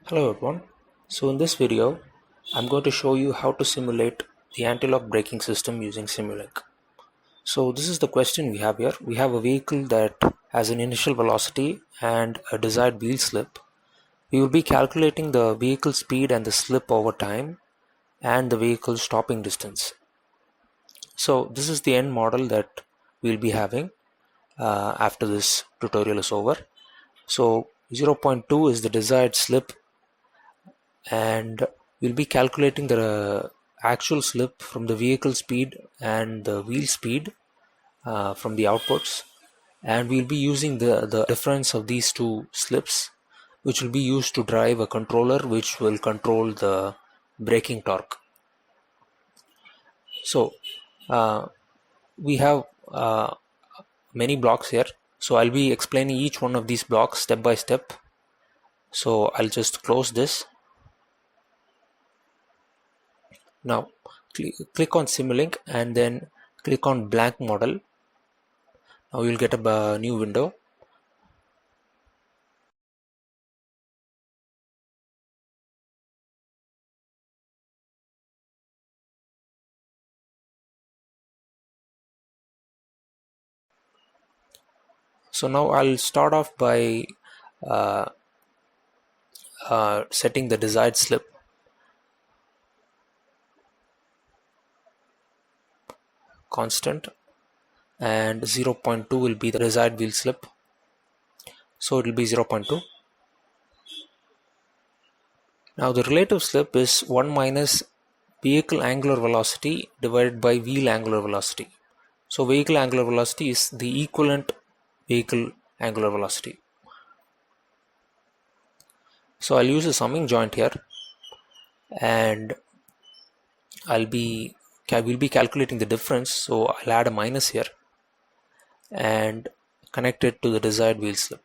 Hello everyone. So in this video, I'm going to show you how to simulate the anti-lock braking system using Simulink. So this is the question we have here. We have a vehicle that has an initial velocity and a desired wheel slip. We will be calculating the vehicle speed and the slip over time and the vehicle stopping distance. So this is the end model that we'll be having after this tutorial is over. So 0.2 is the desired slip, and we'll be calculating the actual slip from the vehicle speed and the wheel speed from the outputs, and we'll be using the difference of these two slips, which will be used to drive a controller which will control the braking torque. So we have many blocks here, so I'll be explaining each one of these blocks step by step. So I'll just close this. Now click on Simulink and then click on blank model. Now you'll get a new window. So now I'll start off by uh, setting the desired slip. Constant, and 0.2 will be the desired wheel slip, so it will be 0.2. Now the relative slip is 1 minus vehicle angular velocity divided by wheel angular velocity. So vehicle angular velocity is the equivalent vehicle angular velocity. So I'll use a summing joint here, and we'll be calculating the difference, so I'll add a minus here and connect it to the desired wheel slip.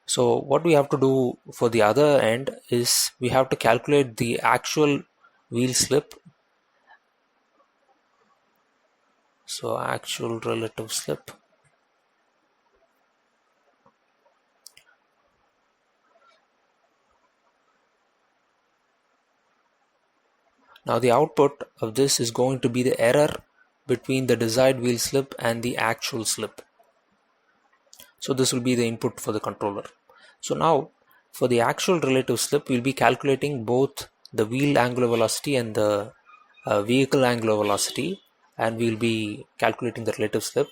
So what we have to do for the other end is we have to calculate the actual wheel slip. So actual relative slip. Now the output of this is going to be the error between the desired wheel slip and the actual slip. So this will be the input for the controller. So now for the actual relative slip, we'll be calculating both the wheel angular velocity and the vehicle angular velocity, and we'll be calculating the relative slip.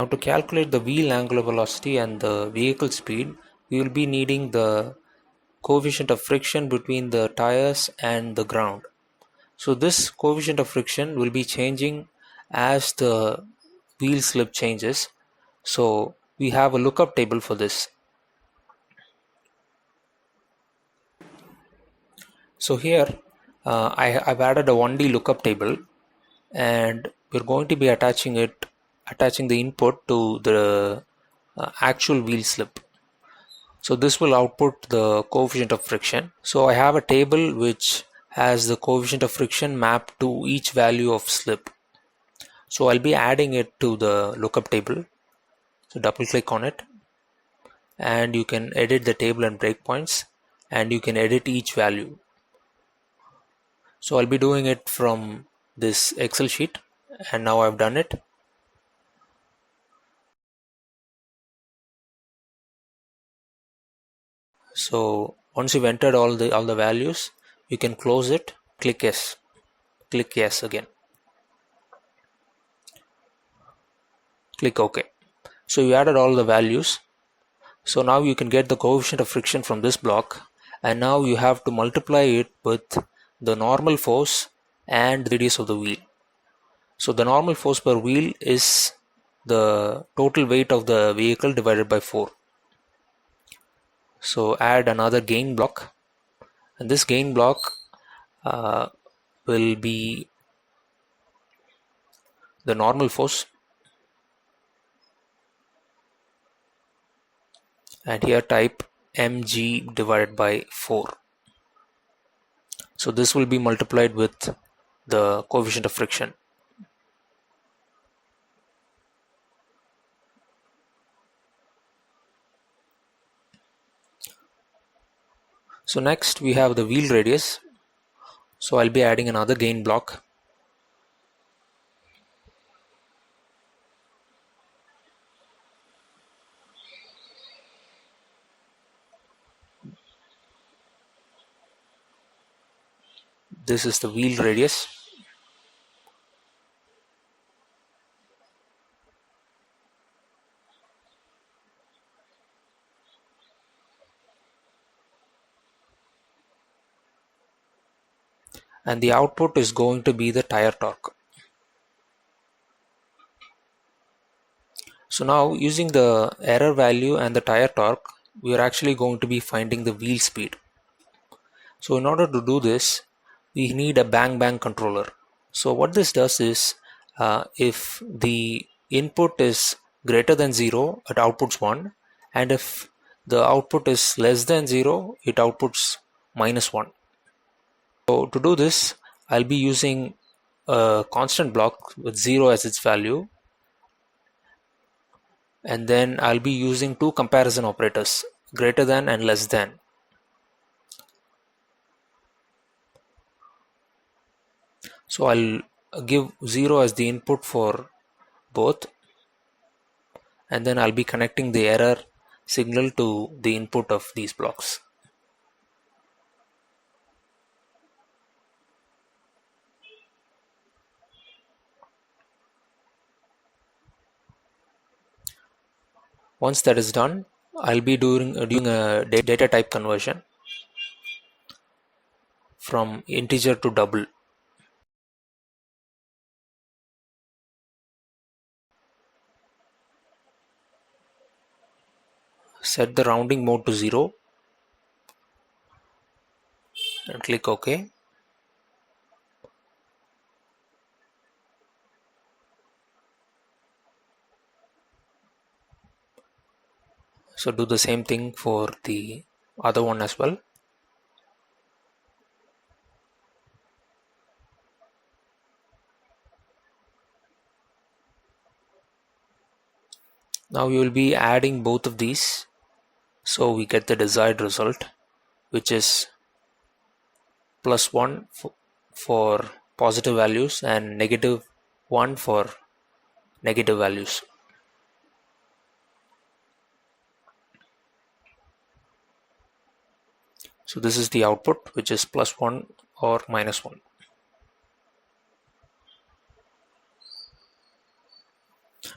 Now to calculate the wheel angular velocity and the vehicle speed, we will be needing the coefficient of friction between the tires and the ground. So this coefficient of friction will be changing as the wheel slip changes. So we have a lookup table for this. So here I've added a 1D lookup table, and we're going to be attaching the input to the actual wheel slip. So this will output the coefficient of friction. So I have a table which has the coefficient of friction mapped to each value of slip. So I'll be adding it to the lookup table. So double click on it, and you can edit the table and breakpoints, and you can edit each value. So I'll be doing it from this Excel sheet, and now I've done it. So once you've entered all the values, you can close it, click yes again, click OK. So you added all the values. So now you can get the coefficient of friction from this block, and now you have to multiply it with the normal force and the radius of the wheel. So the normal force per wheel is the total weight of the vehicle divided by 4. So add another gain block, and this gain block will be the normal force, and here type mg divided by 4. So this will be multiplied with the coefficient of friction. So next we have the wheel radius. So I'll be adding another gain block. This is the wheel radius. And the output is going to be the tire torque. So now using the error value and the tire torque, we are actually going to be finding the wheel speed. So in order to do this, we need a bang bang controller. So what this does is, if the input is greater than 0, it outputs 1, and if the output is less than 0, it outputs -1. So to do this, I'll be using a constant block with 0 as its value, and then I'll be using two comparison operators, greater than and less than. So I'll give 0 as the input for both, and then I'll be connecting the error signal to the input of these blocks. Once that is done, I'll be doing a data type conversion from integer to double. Set the rounding mode to 0 and click OK. So do the same thing for the other one as well. Now we will be adding both of these so we get the desired result, which is +1 for positive values and -1 for negative values. So this is the output, which is +1 or -1.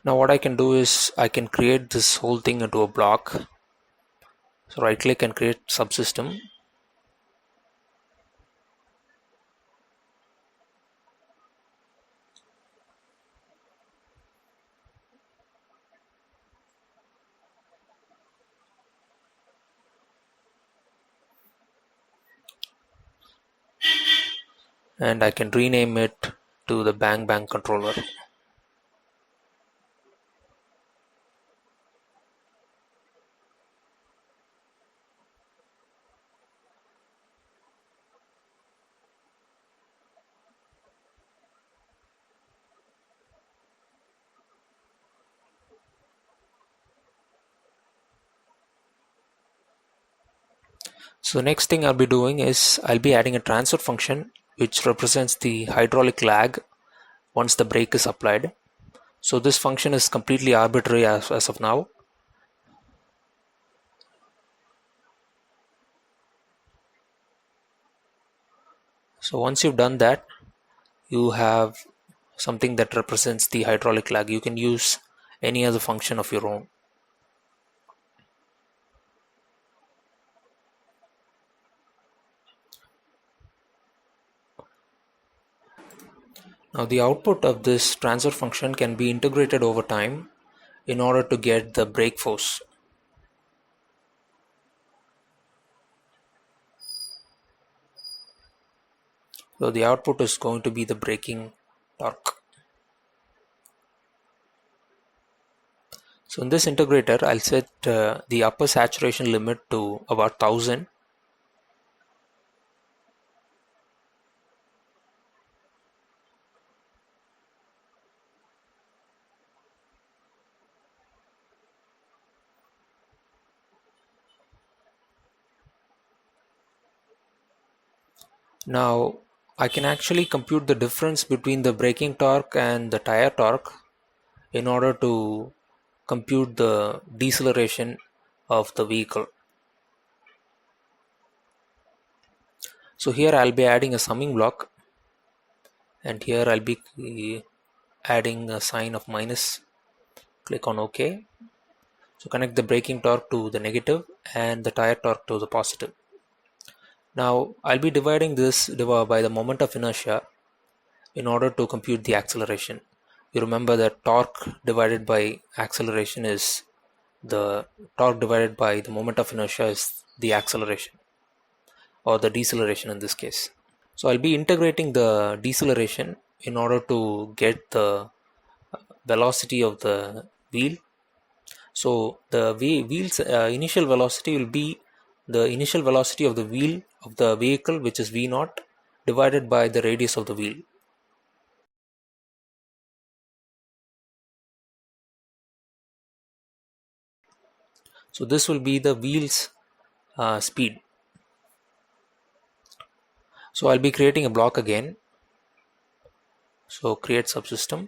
Now what I can do is I can create this whole thing into a block. So right click and create subsystem. And I can rename it to the bang bang controller. So the next thing I'll be doing is I'll be adding a transfer function which represents the hydraulic lag once the brake is applied. So this function is completely arbitrary as of now. So once you've done that, you have something that represents the hydraulic lag. You can use any other function of your own. Now the output of this transfer function can be integrated over time in order to get the brake force. So the output is going to be the braking torque. So in this integrator, I'll set the upper saturation limit to about 1000. Now I can actually compute the difference between the braking torque and the tire torque in order to compute the deceleration of the vehicle. So here I'll be adding a summing block, and here I'll be adding a sign of minus. Click on OK. So connect the braking torque to the negative and the tire torque to the positive. Now I'll be dividing this by the moment of inertia in order to compute the acceleration. You remember that torque divided by acceleration is the torque divided by the moment of inertia is the acceleration, or the deceleration in this case. So I'll be integrating the deceleration in order to get the velocity of the wheel. So the wheel's initial velocity will be the initial velocity of the wheel of the vehicle, which is v0, divided by the radius of the wheel. So this will be the wheel's speed. So I'll be creating a block again. So create subsystem.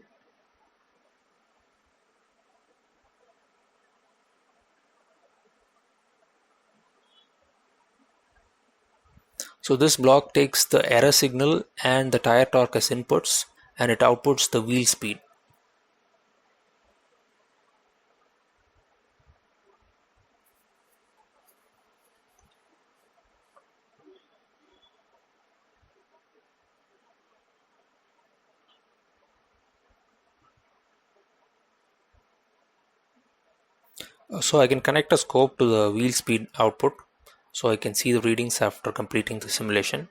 So this block takes the error signal and the tire torque as inputs, and it outputs the wheel speed. So I can connect a scope to the wheel speed output, so I can see the readings after completing the simulation.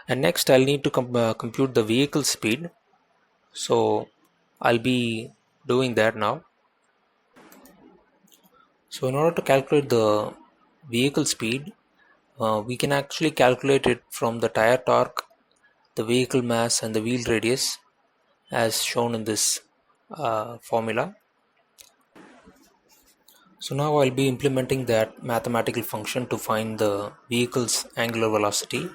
And next I'll need to compute the vehicle speed. So I'll be doing that now. So in order to calculate the vehicle speed, we can actually calculate it from the tire torque, the vehicle mass, and the wheel radius as shown in this formula. So now I'll be implementing that mathematical function to find the vehicle's angular velocity.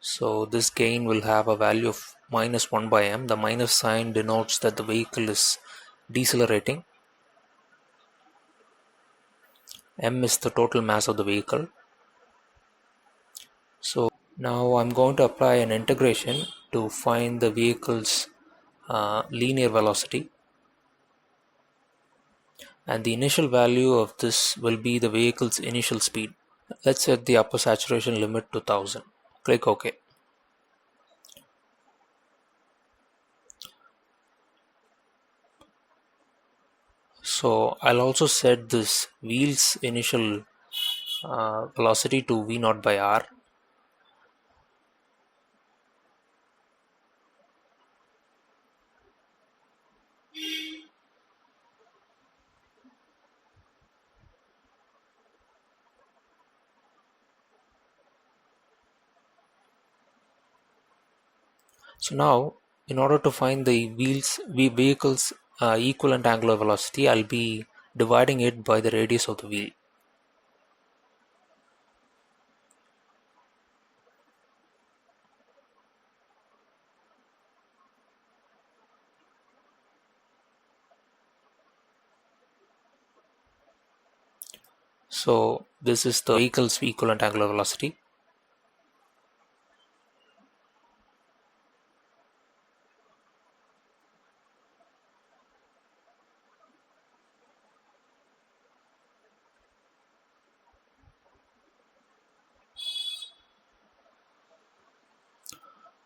So this gain will have a value of minus 1 by m. The minus sign denotes that the vehicle is decelerating. M is the total mass of the vehicle. So now I'm going to apply an integration to find the vehicle's linear velocity, and the initial value of this will be the vehicle's initial speed. Let's set the upper saturation limit to 1000. Click OK. So I'll also set this wheel's initial velocity to v0 by r. So now, in order to find the vehicle's equivalent angular velocity, I'll be dividing it by the radius of the wheel. So this is the vehicle's equivalent angular velocity.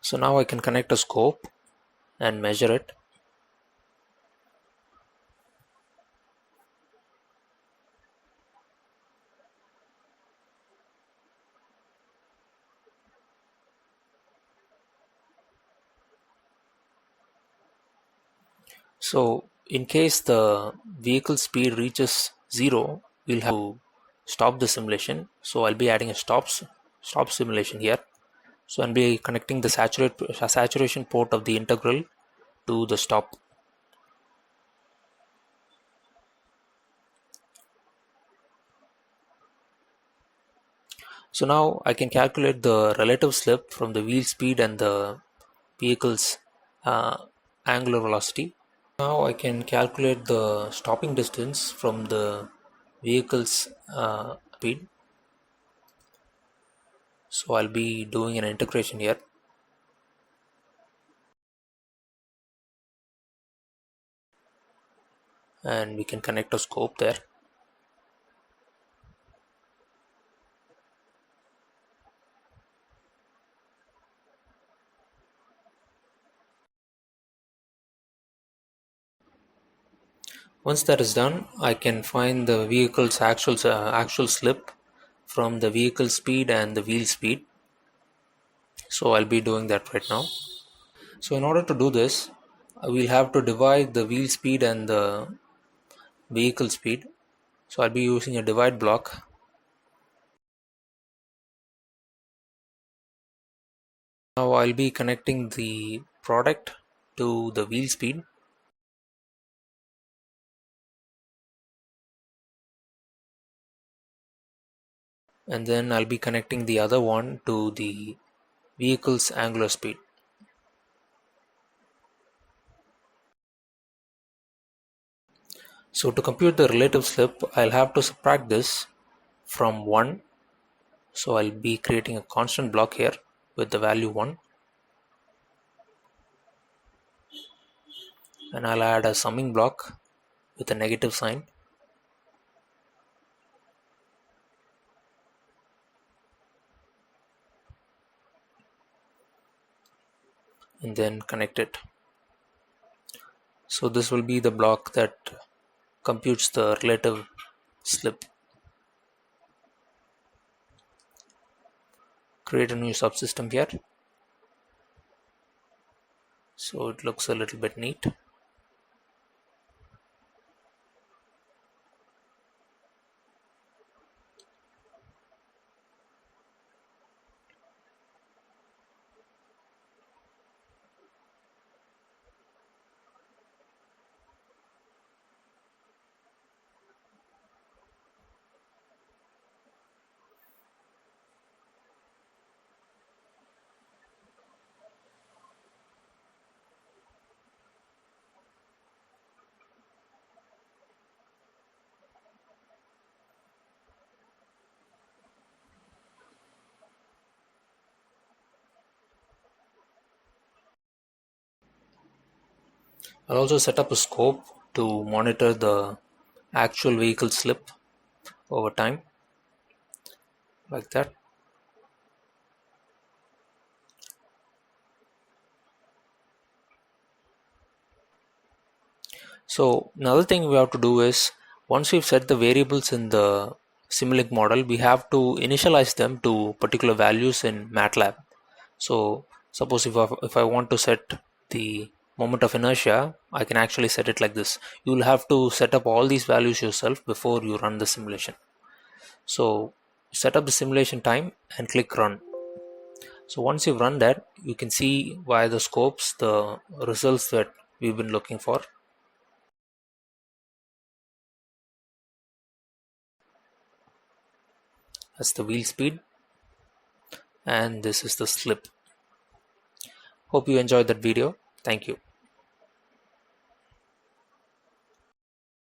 So now I can connect a scope and measure it. So in case the vehicle speed reaches 0, we'll have to stop the simulation. So I'll be adding a stop simulation here. So I'll be connecting the saturation port of the integral to the stop. So now I can calculate the relative slip from the wheel speed and the vehicle's angular velocity. Now I can calculate the stopping distance from the vehicle's speed. So I'll be doing an integration here. And we can connect a scope there. Once that is done, I can find the vehicle's actual slip from the vehicle speed and the wheel speed. So I'll be doing that right now. So in order to do this, we'll have to divide the wheel speed and the vehicle speed. So I'll be using a divide block. Now I'll be connecting the product to the wheel speed. And then I'll be connecting the other one to the vehicle's angular speed. So to compute the relative slip, I'll have to subtract this from 1. So I'll be creating a constant block here with the value 1. And I'll add a summing block with a negative sign. And then connect it. So this will be the block that computes the relative slip. Create a new subsystem here. So it looks a little bit neat. I'll also set up a scope to monitor the actual vehicle slip over time, like that. So another thing we have to do is, once we've set the variables in the Simulink model, we have to initialize them to particular values in MATLAB. So suppose if I want to set the moment of inertia, I can actually set it like this. You'll have to set up all these values yourself before you run the simulation. So set up the simulation time and click run. So once you've run that, you can see via the scopes the results that we've been looking for. That's the wheel speed, and this is the slip. Hope you enjoyed that video. Thank you.